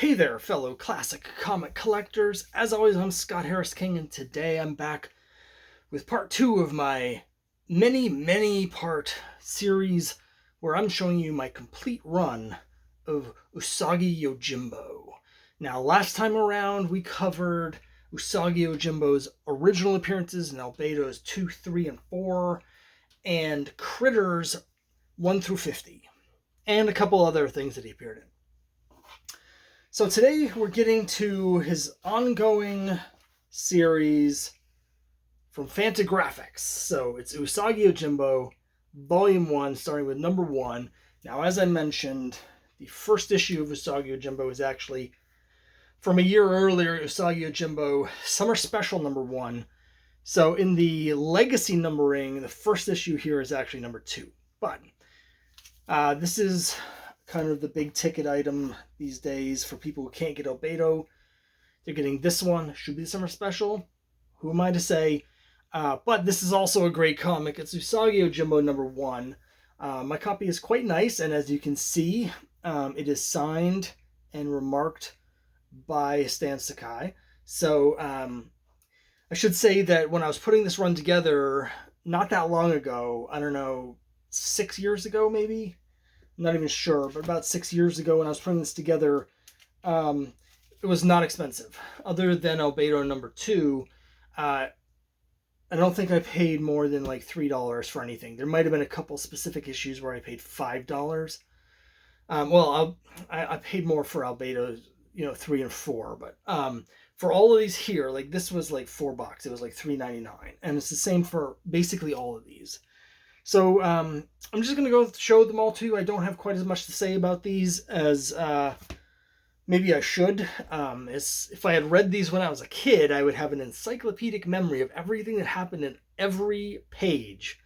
Hey there, fellow classic comic collectors. As always, I'm Scott Harris King, and today I'm back with part two of my many part series where I'm showing you my complete run of Usagi Yojimbo. Now, last time around, we covered Usagi Yojimbo's original appearances in Albedo's 2, 3, and 4, and Critters 1 through 50, and a couple other things that he appeared in. So today we're getting to his ongoing series from Fantagraphics. So it's Usagi Yojimbo, Volume 1, starting with number 1. Now, as I mentioned, the first issue of Usagi Yojimbo is actually from a year earlier, Usagi Yojimbo Summer Special number 1. So in the legacy numbering, the first issue here is actually number 2. But this is kind of the big ticket item these days for people who can't get Albedo. They're getting this one. Should be the Summer Special. Who am I to say? But this is also a great comic. It's Usagi Yojimbo number 1. My copy is quite nice, and as you can see, it is signed and remarked by Stan Sakai. So I should say that when I was putting this run together, not that long ago, I don't know, 6 years ago maybe? I'm not even sure, but about 6 years ago when I was putting this together, it was not expensive. Other than Albedo number 2, I don't think I paid more than like $3 for anything. There might have been a couple specific issues where I paid $5. I paid more for Albedo, 3 and 4, but for all of these here, like this was like $4. It was like $3.99, and it's the same for basically all of these. So I'm just going to go show them all to you. I don't have quite as much to say about these as maybe I should. If I had read these when I was a kid, I would have an encyclopedic memory of everything that happened in every page.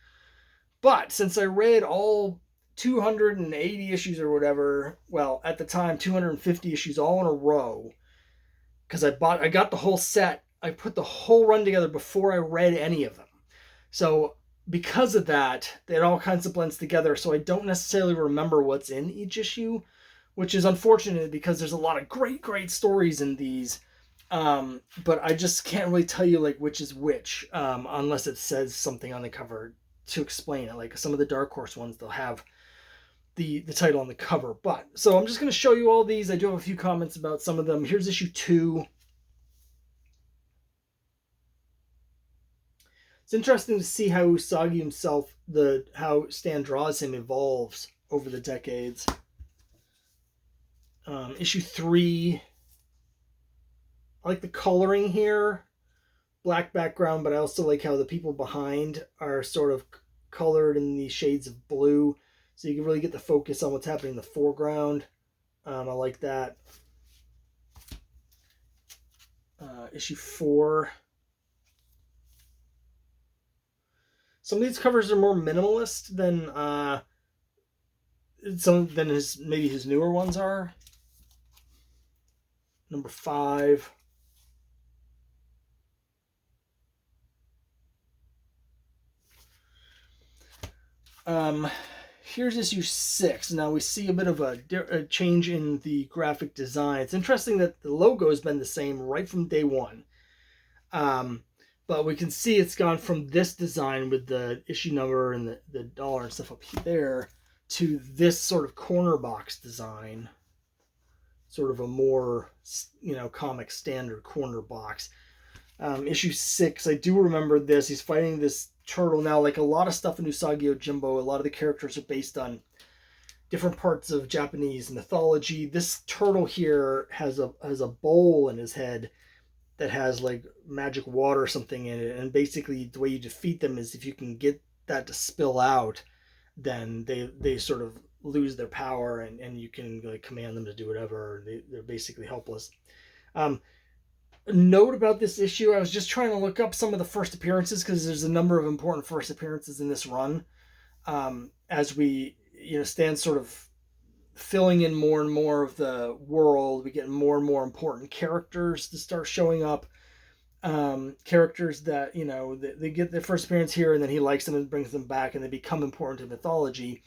But since I read all 280 issues or whatever, well, at the time, 250 issues all in a row, because I got the whole set. I put the whole run together before I read any of them. So because of that, it all kinds of blends together, so I don't necessarily remember what's in each issue, which is unfortunate because there's a lot of great stories in these, but I just can't really tell you like which is which, unless it says something on the cover to explain it. Like some of the Dark Horse ones, they'll have the title on the cover. But so I'm just going to show you all these. I do have a few comments about some of them. Here's issue 2. It's interesting to see how Usagi himself, how Stan draws him, evolves over the decades. Issue 3. I like the coloring here. Black background, but I also like how the people behind are sort of colored in these shades of blue. So you can really get the focus on what's happening in the foreground. I like that. Issue 4. Some of these covers are more minimalist than maybe his newer ones are. Number 5. Here's issue 6. Now we see a bit of a change in the graphic design. It's interesting that the logo has been the same right from day one. But we can see it's gone from this design with the issue number and the dollar and stuff up there to this sort of corner box design. Sort of a more, comic standard corner box. Issue 6, I do remember this. He's fighting this turtle. Now, like a lot of stuff in Usagi Yojimbo, a lot of the characters are based on different parts of Japanese mythology. This turtle here has a bowl in his head that has like magic water or something in it, and basically the way you defeat them is if you can get that to spill out, then they sort of lose their power, and you can like command them to do whatever. They're basically helpless. Note about this issue, I was just trying to look up some of the first appearances because there's a number of important first appearances in this run. As we stand sort of filling in more and more of the world, we get more and more important characters to start showing up. Characters that they get their first appearance here, and then he likes them and brings them back, and they become important to mythology.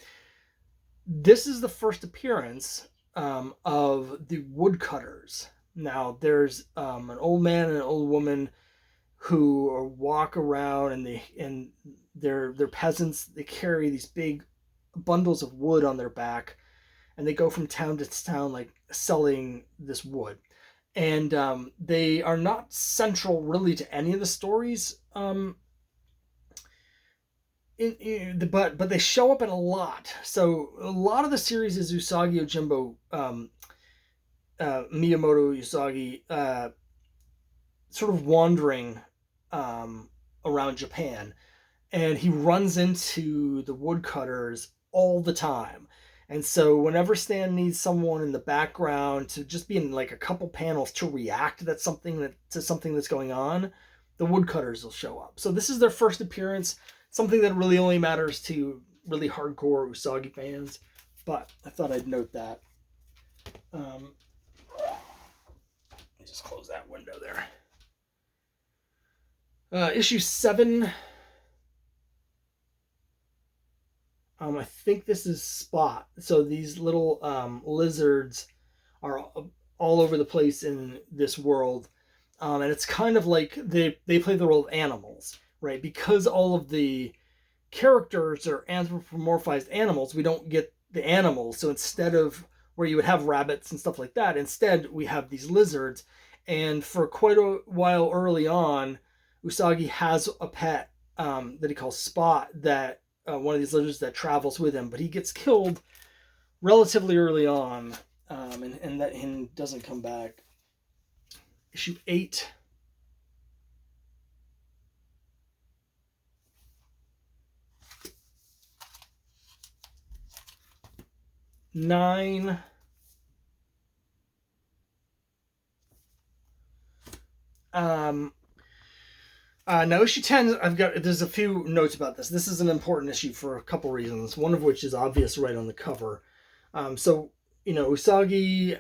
This is the first appearance of the woodcutters. Now, there's an old man and an old woman who walk around, and they're peasants. They carry these big bundles of wood on their back, and they go from town to town, like selling this wood. And they are not central really to any of the stories. But they show up in a lot. So a lot of the series is Usagi Yojimbo, Miyamoto Usagi, sort of wandering around Japan, and he runs into the woodcutters all the time. And so whenever Stan needs someone in the background to just be in like a couple panels to react to something that's going on, the woodcutters will show up. So this is their first appearance, something that really only matters to really hardcore Usagi fans, but I thought I'd note that. Let me just close that window there. Issue 7. I think this is Spot. So these little lizards are all over the place in this world. And it's kind of like they play the role of animals, right? Because all of the characters are anthropomorphized animals, we don't get the animals. So instead of where you would have rabbits and stuff like that, instead we have these lizards. And for quite a while early on, Usagi has a pet that he calls Spot, that one of these lizards that travels with him, but he gets killed relatively early on, and doesn't come back. Issue 8. Nine. Now issue 10, there's a few notes about this. This is an important issue for a couple reasons, one of which is obvious right on the cover. So, Usagi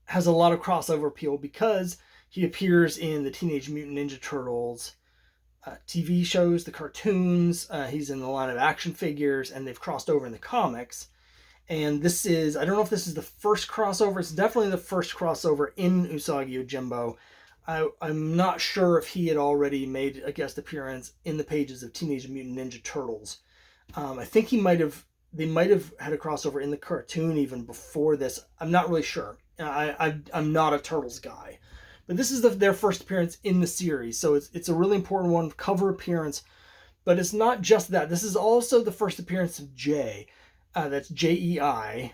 has a lot of crossover appeal because he appears in the Teenage Mutant Ninja Turtles TV shows, the cartoons. He's in the line of action figures, and they've crossed over in the comics. And this is, I don't know if this is the first crossover. It's definitely the first crossover in Usagi Yojimbo. I'm not sure if he had already made a guest appearance in the pages of Teenage Mutant Ninja Turtles. I think they might have had a crossover in the cartoon even before this. I'm not really sure. I'm not a Turtles guy. But this is their first appearance in the series, so it's a really important one, cover appearance. But it's not just that. This is also the first appearance of Jay. That's Jei.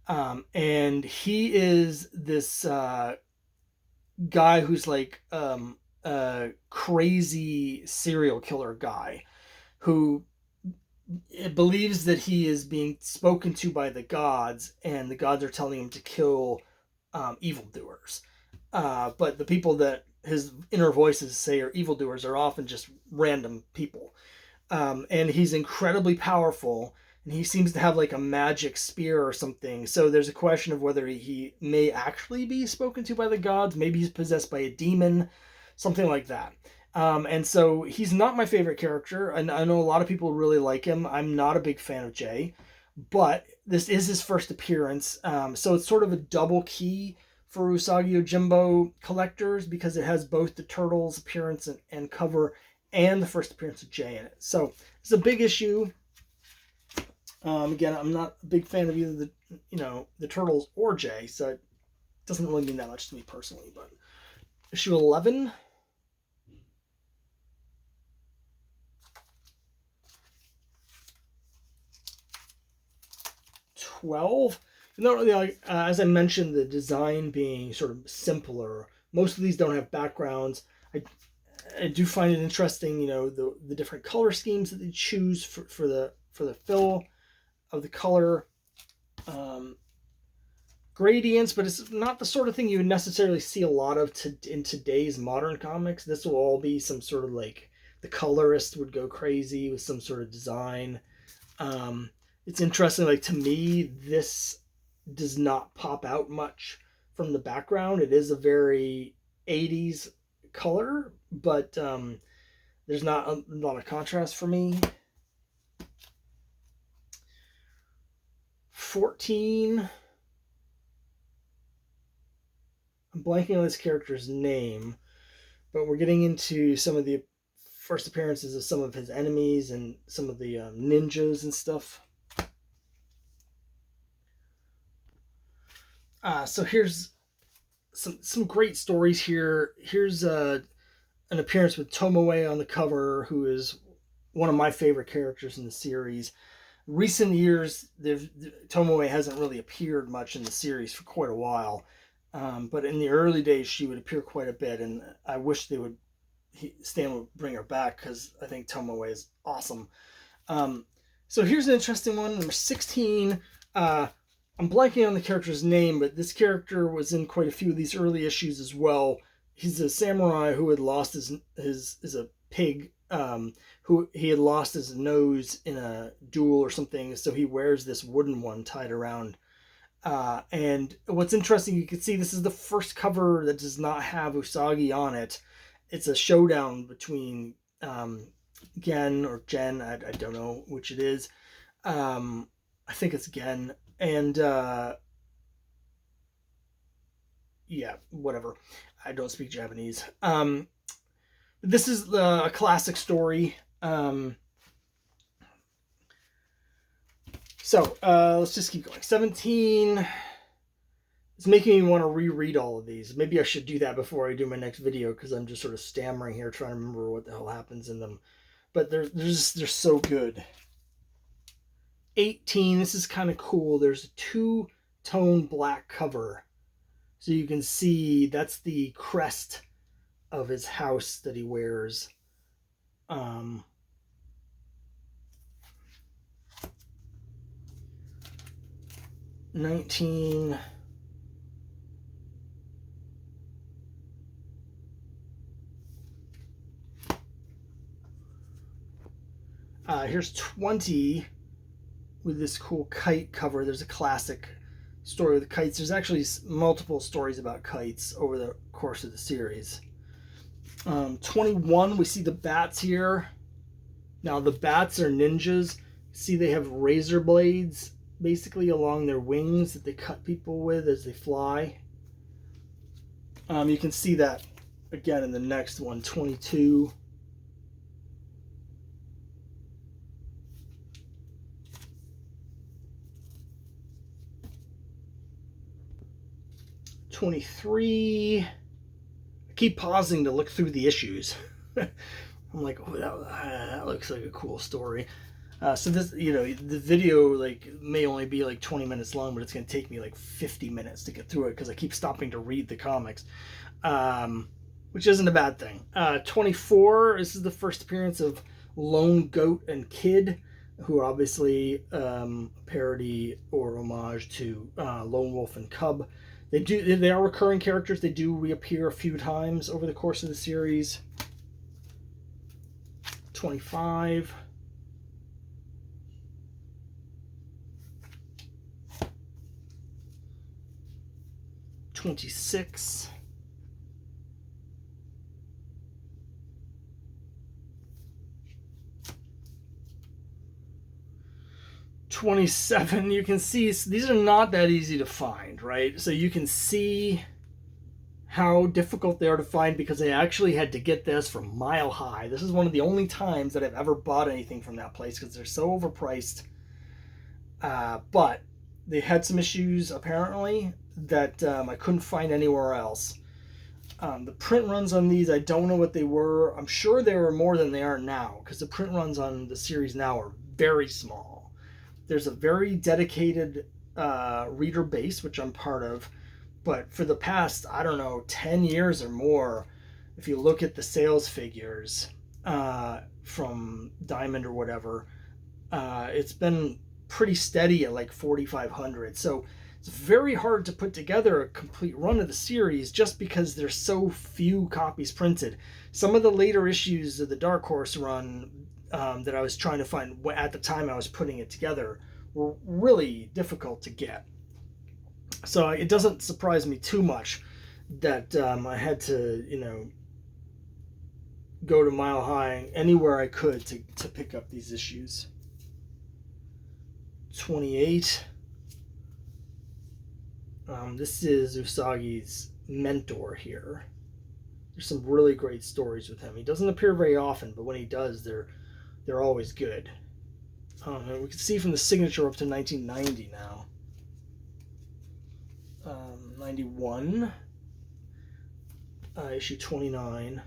And he is this guy who's like a crazy serial killer guy who believes that he is being spoken to by the gods, and the gods are telling him to kill evildoers. But the people that his inner voices say are evildoers are often just random people. And he's incredibly powerful, and he seems to have like a magic spear or something. So there's a question of whether he may actually be spoken to by the gods. Maybe he's possessed by a demon, something like that. And so he's not my favorite character, and I know a lot of people really like him. I'm not a big fan of Jay, but this is his first appearance. So it's sort of a double key for Usagi Yojimbo collectors, because it has both the Turtles appearance and cover and the first appearance of Jay in it. So it's a big issue. Again, I'm not a big fan of either the Turtles or Jay, so it doesn't really mean that much to me personally. But issue 11. As I mentioned, the design being sort of simpler. Most of these don't have backgrounds. I do find it interesting, the different color schemes that they choose for the fill of the color. Gradients, but it's not the sort of thing you would necessarily see a lot of in today's modern comics. This will all be some sort of like, the colorist would go crazy with some sort of design. It's interesting, like, to me, this does not pop out much from the background. It is a very 80s color, but there's not a lot of contrast for me. 14. I'm blanking on this character's name, but we're getting into some of the first appearances of some of his enemies and some of the ninjas and stuff. So here's some great stories here. Here's an appearance with Tomoe on the cover, who is one of my favorite characters in the series. Recent years, Tomoe hasn't really appeared much in the series for quite a while, but in the early days, she would appear quite a bit, and I wish Stan would bring her back because I think Tomoe is awesome. So here's an interesting one, number 16. I'm blanking on the character's name, but this character was in quite a few of these early issues as well. He's a samurai who had lost his is a pig, who he had lost his nose in a duel or something, so he wears this wooden one tied around. And what's interesting, you can see this is the first cover that does not have Usagi on it. It's a showdown between Gen or Jen, I don't know which it is. I think it's Gen. And yeah, whatever. I don't speak Japanese. This is a classic story. So let's just keep going. 17 is making me want to reread all of these. Maybe I should do that before I do my next video because I'm just sort of stammering here trying to remember what the hell happens in them. But they're so good. 18, this is kind of cool. There's a two-tone black cover. So you can see that's the crest of his house that he wears. 19. Here's 20 with this cool kite cover. There's a classic story with the kites. There's actually multiple stories about kites over the course of the series. 21, we see the bats here. Now the bats are ninjas. See, they have razor blades basically along their wings that they cut people with as they fly. You can see that again in the next one, 22. 23. I keep pausing to look through the issues. I'm like, oh, that looks like a cool story. So this, the video like may only be like 20 minutes long, but it's going to take me like 50 minutes to get through it because I keep stopping to read the comics, which isn't a bad thing. 24, this is the first appearance of Lone Goat and Kid, who are obviously a parody or homage to Lone Wolf and Cub. They are recurring characters. They do reappear a few times over the course of the series. 25. 26. 27, you can see these are not that easy to find, right? So you can see how difficult they are to find because I actually had to get this from Mile High. This is one of the only times that I've ever bought anything from that place because they're so overpriced. But they had some issues apparently that I couldn't find anywhere else. The print runs on these, I don't know what they were. I'm sure they were more than they are now because the print runs on the series now are very small. There's a very dedicated reader base, which I'm part of. But for the past, I don't know, 10 years or more, if you look at the sales figures from Diamond or whatever, it's been pretty steady at like 4,500. So it's very hard to put together a complete run of the series just because there's so few copies printed. Some of the later issues of the Dark Horse run that I was trying to find at the time I was putting it together were really difficult to get. So it doesn't surprise me too much that I had to, go to Mile High anywhere I could to pick up these issues. 28. This is Usagi's mentor here. There's some really great stories with him. He doesn't appear very often, but when he does, they're always good. And we can see from the signature up to 1990 now. 91, issue 29.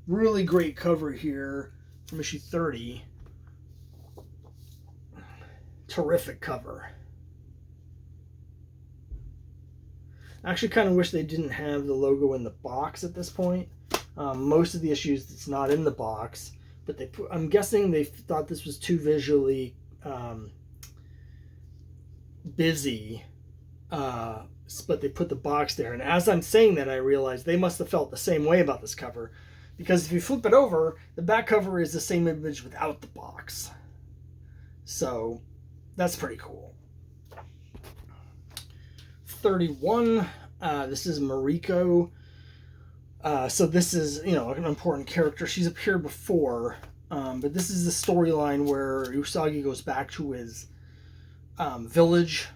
Really great cover here from issue 30. Terrific cover. I actually kind of wish they didn't have the logo in the box at this point. Most of the issues it's not in the box, but I'm guessing they thought this was too visually busy, but they put the box there. And as I'm saying that, I realized they must have felt the same way about this cover, because if you flip it over, the back cover is the same image without the box. So that's pretty cool. 31. This is Mariko. So this is, an important character. She's appeared before, but this is the storyline where Usagi goes back to his village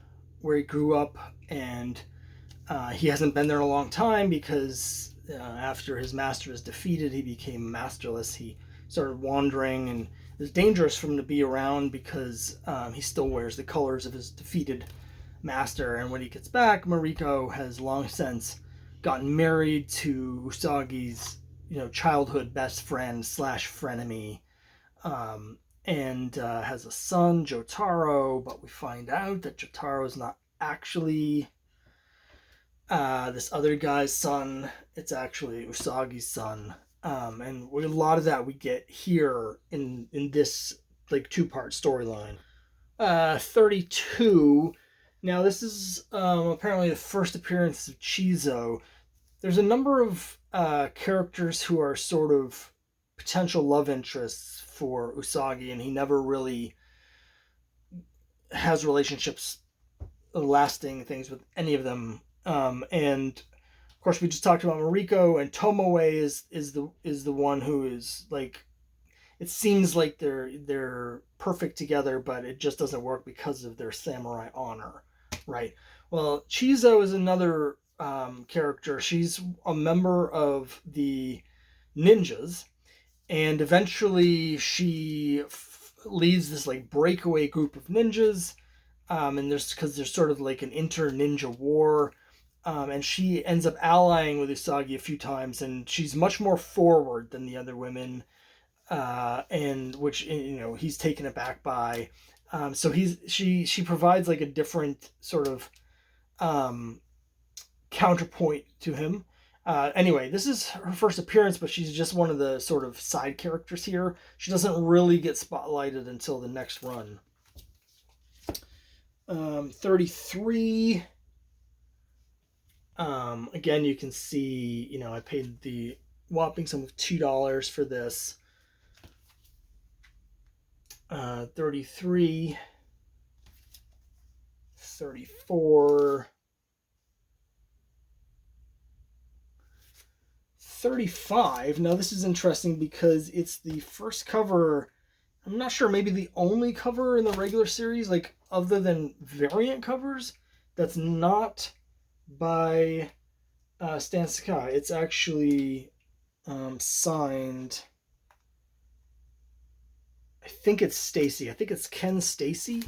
where he grew up, and he hasn't been there in a long time because after his master is defeated, he became masterless. He started wandering, and it's dangerous for him to be around because he still wears the colors of his defeated master. And when he gets back, Mariko has long since gotten married to Usagi's, childhood best friend / frenemy, and has a son, Jotaro. But we find out that Jotaro is not actually this other guy's son. It's actually Usagi's son. And a lot of that we get here in this two-part storyline. 32. Now this is apparently the first appearance of Chizo. There's a number of characters who are sort of potential love interests for Usagi, and he never really has relationships, lasting things with any of them. And of course, we just talked about Mariko, and Tomoe is the one who is it seems like they're perfect together, but it just doesn't work because of their samurai honor, right? Well, Chizo is another character. She's a member of the ninjas, and eventually she leads this breakaway group of ninjas, and there's sort of an inter-ninja war. And she ends up allying with Usagi a few times, and she's much more forward than the other women, and which he's taken aback by. So she provides a different sort of counterpoint to him. Anyway, this is her first appearance, but she's just one of the sort of side characters here. She doesn't really get spotlighted until the next run. 33. Again, you can see, I paid the whopping sum of $2 for this. 33, 34, 35. Now this is interesting because it's the first cover, I'm not sure, maybe the only cover in the regular series, other than variant covers, that's not by Stan Sakai. It's actually signed, I think it's Stacy. I think it's Ken Stacy.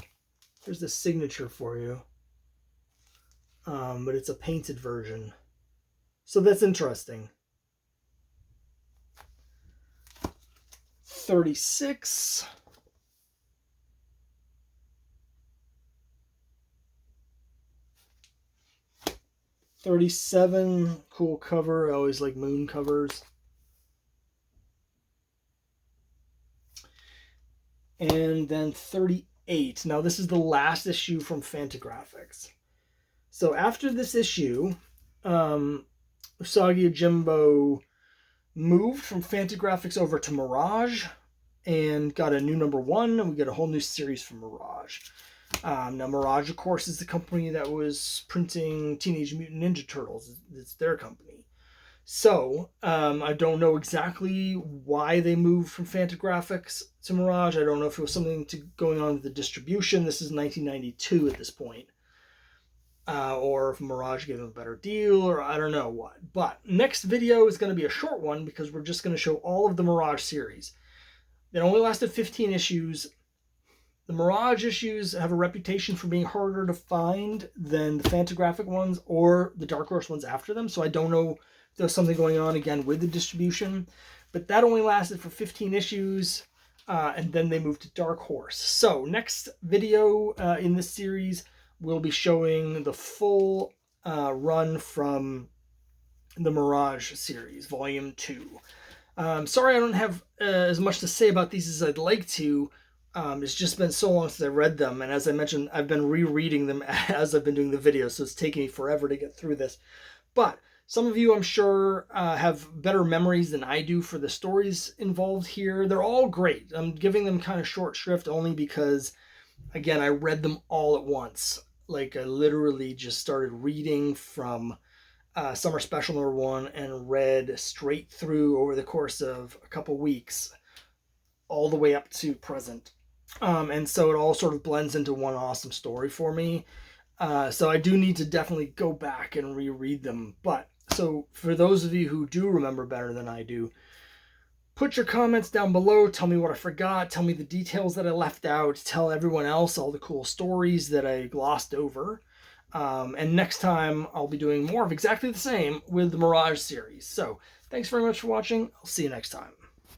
There's the signature for you. But it's a painted version. So that's interesting. 36. 37, cool cover. I always like moon covers. And then 38. Now this is the last issue from Fantagraphics. So after this issue, Usagi Yojimbo moved from Fantagraphics over to Mirage and got a new #1, and we get a whole new series from Mirage. Now Mirage, of course, is the company that was printing Teenage Mutant Ninja Turtles. It's their company. So, I don't know exactly why they moved from Fantagraphics to Mirage. I don't know if it was something going on with the distribution. This is 1992 at this point. Or if Mirage gave them a better deal, or I don't know what. But next video is going to be a short one because we're just going to show all of the Mirage series. It only lasted 15 issues. The Mirage issues have a reputation for being harder to find than the Fantagraphic ones or the Dark Horse ones after them, so I don't know if there's something going on again with the distribution. But that only lasted for 15 issues, and then they moved to Dark Horse. So next video in this series, we'll be showing the full run from the Mirage series, Volume 2. Sorry I don't have as much to say about these as I'd like to. It's just been so long since I read them, and as I mentioned, I've been rereading them as I've been doing the video, so it's taking me forever to get through this. But some of you, I'm sure, have better memories than I do for the stories involved here. They're all great. I'm giving them kind of short shrift only because, again, I read them all at once. Like, I literally just started reading from Summer Special #1 and read straight through over the course of a couple weeks, all the way up to present. And so it all sort of blends into one awesome story for me. So I do need to definitely go back and reread them. But so for those of you who do remember better than I do, put your comments down below. Tell me what I forgot. Tell me the details that I left out. Tell everyone else all the cool stories that I glossed over. And next time I'll be doing more of exactly the same with the Mirage series. So thanks very much for watching. I'll see you next time.